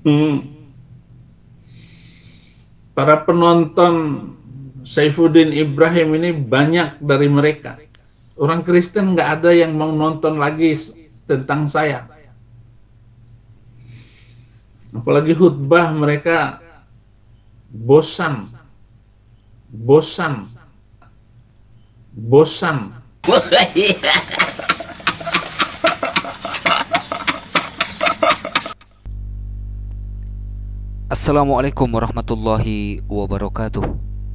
Hmm, para penonton Saifuddin Ibrahim ini banyak dari mereka. Orang Kristen nggak ada yang mau nonton lagi tentang saya. Apalagi khutbah mereka bosan, bosan, bosan. Assalamualaikum warahmatullahi wabarakatuh.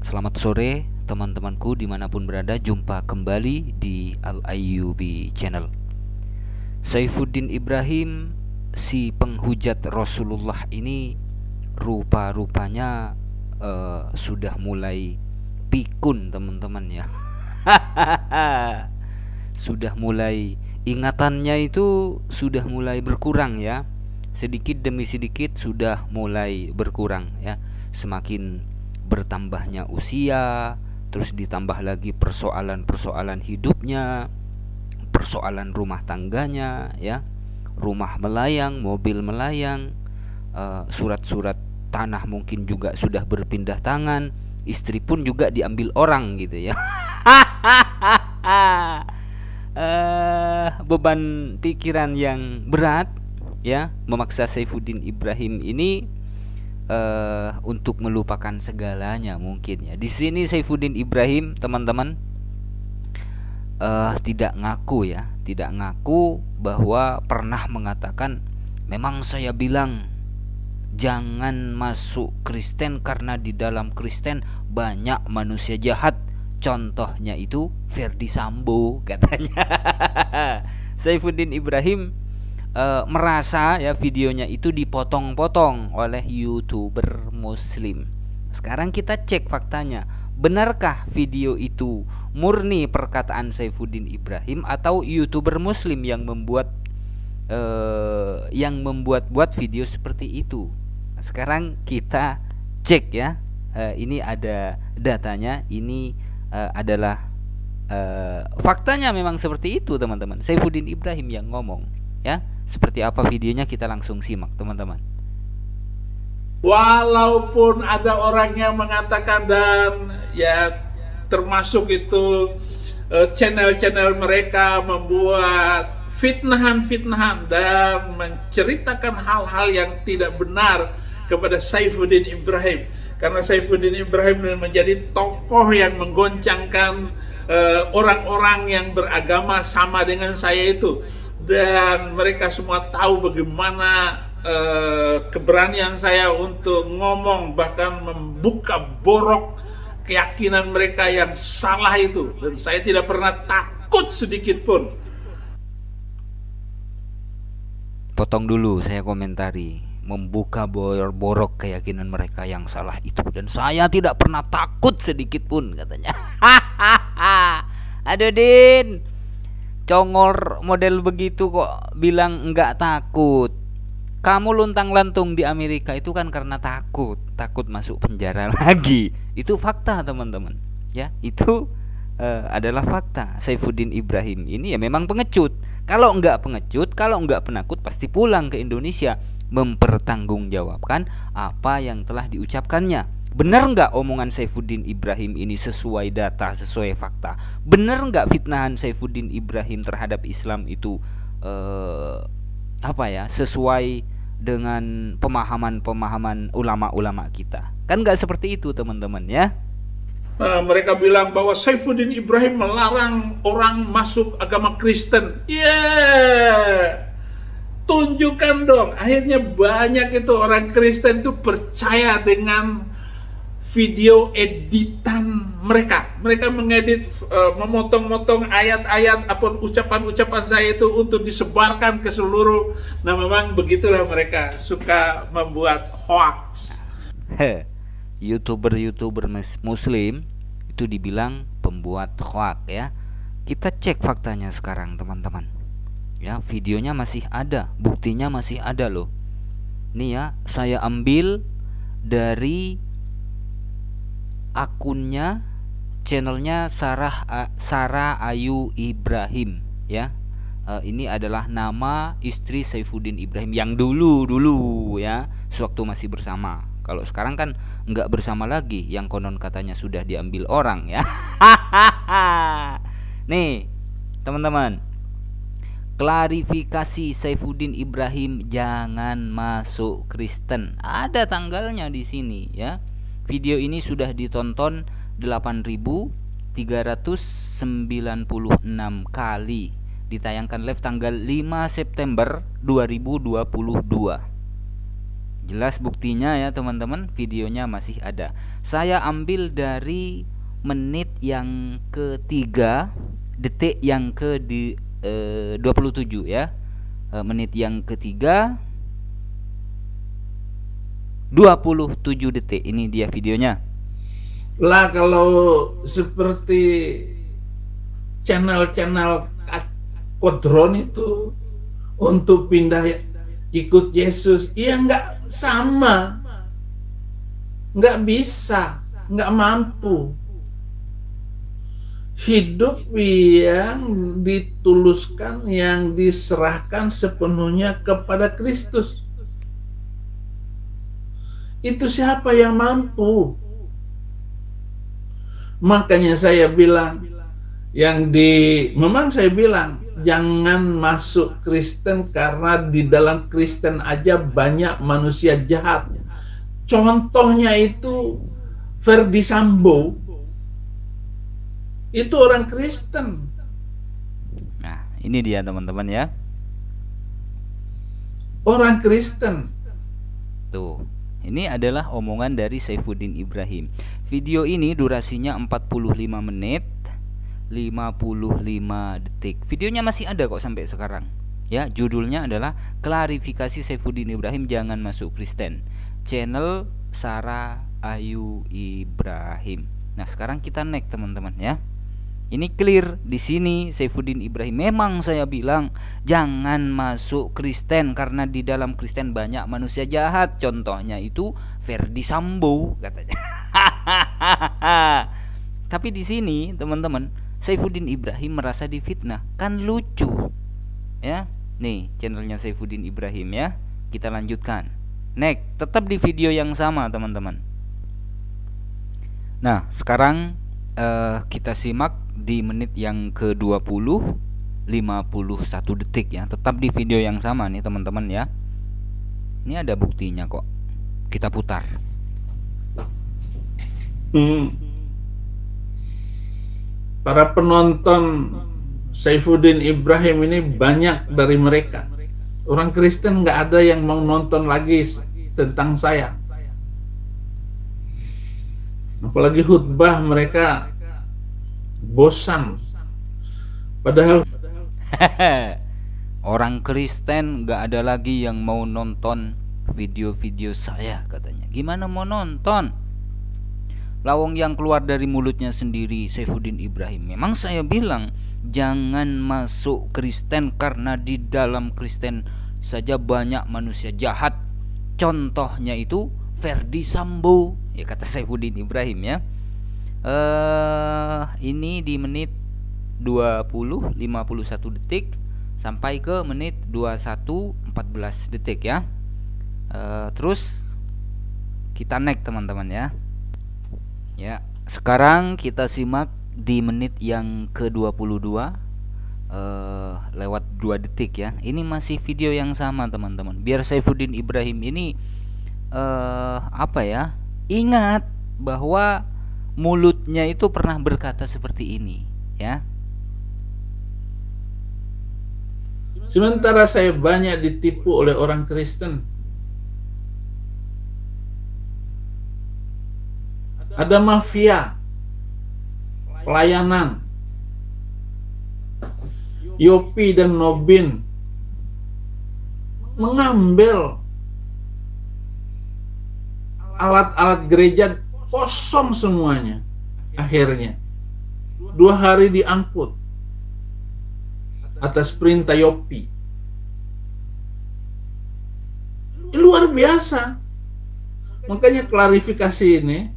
Selamat sore teman-temanku dimanapun berada. Jumpa kembali di Al-Ayyubi Channel. Saifuddin Ibrahim, si penghujat Rasulullah ini, rupa-rupanya sudah mulai pikun teman-teman ya. Sudah mulai, ingatannya itu sudah mulai berkurang ya, sedikit demi sedikit sudah mulai berkurang ya. Semakin bertambahnya usia, terus ditambah lagi persoalan-persoalan hidupnya, persoalan rumah tangganya ya, rumah melayang, mobil melayang, surat-surat tanah mungkin juga sudah berpindah tangan, istri pun juga diambil orang gitu ya. Beban pikiran yang berat ya memaksa Saifuddin Ibrahim ini untuk melupakan segalanya mungkin ya. Di sini Saifuddin Ibrahim teman-teman tidak ngaku ya, tidak ngaku bahwa pernah mengatakan, memang saya bilang jangan masuk Kristen karena di dalam Kristen banyak manusia jahat. Contohnya itu Ferdi Sambo katanya. Saifuddin Ibrahim merasa ya videonya itu dipotong-potong oleh YouTuber Muslim. Sekarang kita cek faktanya. Benarkah video itu murni perkataan Saifuddin Ibrahim atau YouTuber Muslim yang membuat video seperti itu? Nah, sekarang kita cek ya. Ini ada datanya. Ini adalah faktanya memang seperti itu teman-teman. Saifuddin Ibrahim yang ngomong ya. Seperti apa videonya kita langsung simak teman-teman. Walaupun ada orang yang mengatakan dan ya termasuk itu channel-channel mereka membuat fitnahan-fitnahan dan menceritakan hal-hal yang tidak benar kepada Saifuddin Ibrahim, karena Saifuddin Ibrahim menjadi tokoh yang menggoncangkan orang-orang yang beragama sama dengan saya itu, dan mereka semua tahu bagaimana keberanian saya untuk ngomong, bahkan membuka borok keyakinan mereka yang salah itu, dan saya tidak pernah takut sedikit pun. Potong dulu, saya komentari. Membuka borok keyakinan mereka yang salah itu, dan saya tidak pernah takut sedikit pun katanya. Aduh Din, congor model begitu kok bilang enggak takut. Kamu luntang-lantung di Amerika itu kan karena takut masuk penjara lagi. Itu fakta teman-teman ya. Itu adalah fakta. Saifuddin Ibrahim ini ya memang pengecut. Kalau enggak pengecut, kalau enggak penakut, pasti pulang ke Indonesia mempertanggungjawabkan apa yang telah diucapkannya. Benar nggak omongan Saifuddin Ibrahim ini sesuai data, sesuai fakta? Benar nggak fitnahan Saifuddin Ibrahim terhadap Islam itu sesuai dengan pemahaman ulama-ulama kita? Kan nggak seperti itu teman-teman ya. Mereka bilang bahwa Saifuddin Ibrahim melarang orang masuk agama Kristen. Tunjukkan dong. Akhirnya banyak itu orang Kristen itu percaya dengan video editan mereka. Mereka mengedit, memotong-motong ayat-ayat apa ucapan-ucapan saya itu untuk disebarkan ke seluruh. Nah, memang begitulah mereka suka membuat hoax. YouTuber Muslim itu dibilang pembuat hoax ya. Kita cek faktanya sekarang teman-teman. Ya, videonya masih ada, buktinya masih ada loh. Nih ya, saya ambil dari akunnya, channelnya Sarah Ayu Ibrahim ya. Ini adalah nama istri Saifuddin Ibrahim yang dulu ya, sewaktu masih bersama. Kalau sekarang kan nggak bersama lagi, yang konon katanya sudah diambil orang ya. Nih teman-teman, klarifikasi Saifuddin Ibrahim jangan masuk Kristen. Ada tanggalnya di sini ya. Video ini sudah ditonton 8.396 kali. Ditayangkan live tanggal 5 September 2022. Jelas buktinya ya teman-teman, videonya masih ada. Saya ambil dari menit yang ketiga, detik yang ke 27 ya. Menit yang ketiga 27 detik. Ini dia videonya. Lah kalau seperti channel-channel kodron itu untuk pindah ikut Yesus, ya nggak sama, nggak bisa, nggak mampu. Hidup yang dituluskan, yang diserahkan sepenuhnya kepada Kristus, itu siapa yang mampu? Makanya saya bilang, memang saya bilang jangan masuk Kristen karena di dalam Kristen aja banyak manusia jahat. Contohnya itu Ferdy Sambo, itu orang Kristen. Nah, ini dia teman-teman ya. Orang Kristen. Tuh, ini adalah omongan dari Saifuddin Ibrahim. Video ini durasinya 45 menit 55 detik. Videonya masih ada kok sampai sekarang. Ya, judulnya adalah klarifikasi Saifuddin Ibrahim jangan masuk Kristen. Channel Sarah Ayu Ibrahim. Nah, sekarang kita next teman-teman ya. Ini clear di sini Saifuddin Ibrahim. Memang saya bilang jangan masuk Kristen karena di dalam Kristen banyak manusia jahat. Contohnya itu Ferdy Sambo katanya. Tapi di sini teman-teman, Saifuddin Ibrahim merasa difitnah. Kan lucu ya. Nih channelnya Saifuddin Ibrahim ya. Kita lanjutkan. Next, tetap di video yang sama teman-teman. Nah sekarang kita simak di menit yang ke-20 51 detik ya. Tetap di video yang sama nih teman-teman ya. Ini ada buktinya kok. Kita putar. Para penonton Saifuddin Ibrahim ini banyak dari mereka. Orang Kristen nggak ada yang mau nonton lagi tentang saya. Apalagi khutbah mereka bosan. Padahal orang Kristen nggak ada lagi yang mau nonton video-video saya katanya. Gimana mau nonton? Lawang yang keluar dari mulutnya sendiri Saifuddin Ibrahim. Memang saya bilang jangan masuk Kristen karena di dalam Kristen saja banyak manusia jahat. Contohnya itu Ferdy Sambo ya kata Saifuddin Ibrahim ya. Ini di menit 20 51 detik sampai ke menit 21 14 detik ya. Terus kita next teman-teman ya. Ya, sekarang kita simak di menit yang ke-22 lewat 2 detik ya. Ini masih video yang sama teman-teman. Biar Saifuddin Ibrahim ini apa ya? Ingat bahwa mulutnya itu pernah berkata seperti ini ya. Sementara saya banyak ditipu oleh orang Kristen. Ada mafia pelayanan, Yopi dan Nobin mengambil alat-alat gereja, kosong semuanya. Akhirnya 2 hari diangkut atas perintah Yopi. Luar biasa. Makanya klarifikasi ini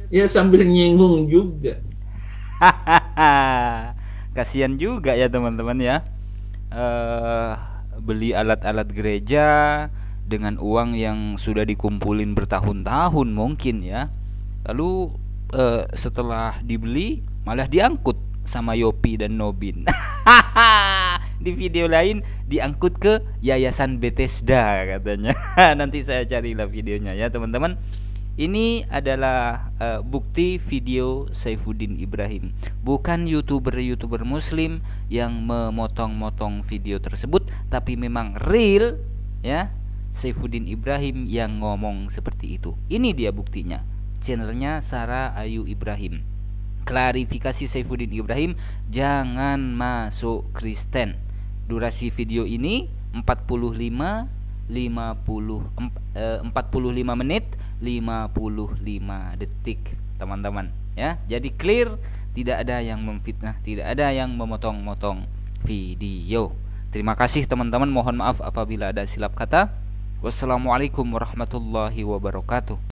ya sambil nyinggung juga. Kasihan juga ya teman-teman ya. beli alat-alat gereja dengan uang yang sudah dikumpulin bertahun-tahun mungkin ya. Lalu setelah dibeli malah diangkut sama Yopi dan Nobin. Di video lain diangkut ke Yayasan Bethesda katanya. Nanti saya carilah videonya ya teman-teman. Ini adalah bukti video Saifuddin Ibrahim, bukan YouTuber Muslim yang memotong-motong video tersebut, tapi memang real ya, Saifuddin Ibrahim yang ngomong seperti itu. Ini dia buktinya. Channelnya Sarah Ayu Ibrahim. Klarifikasi Saifuddin Ibrahim, jangan masuk Kristen. Durasi video ini 45 menit 55 detik teman-teman ya. Jadi clear, tidak ada yang memfitnah, tidak ada yang memotong-motong video. Terima kasih teman-teman, mohon maaf apabila ada silap kata. Wassalamualaikum warahmatullahi wabarakatuh.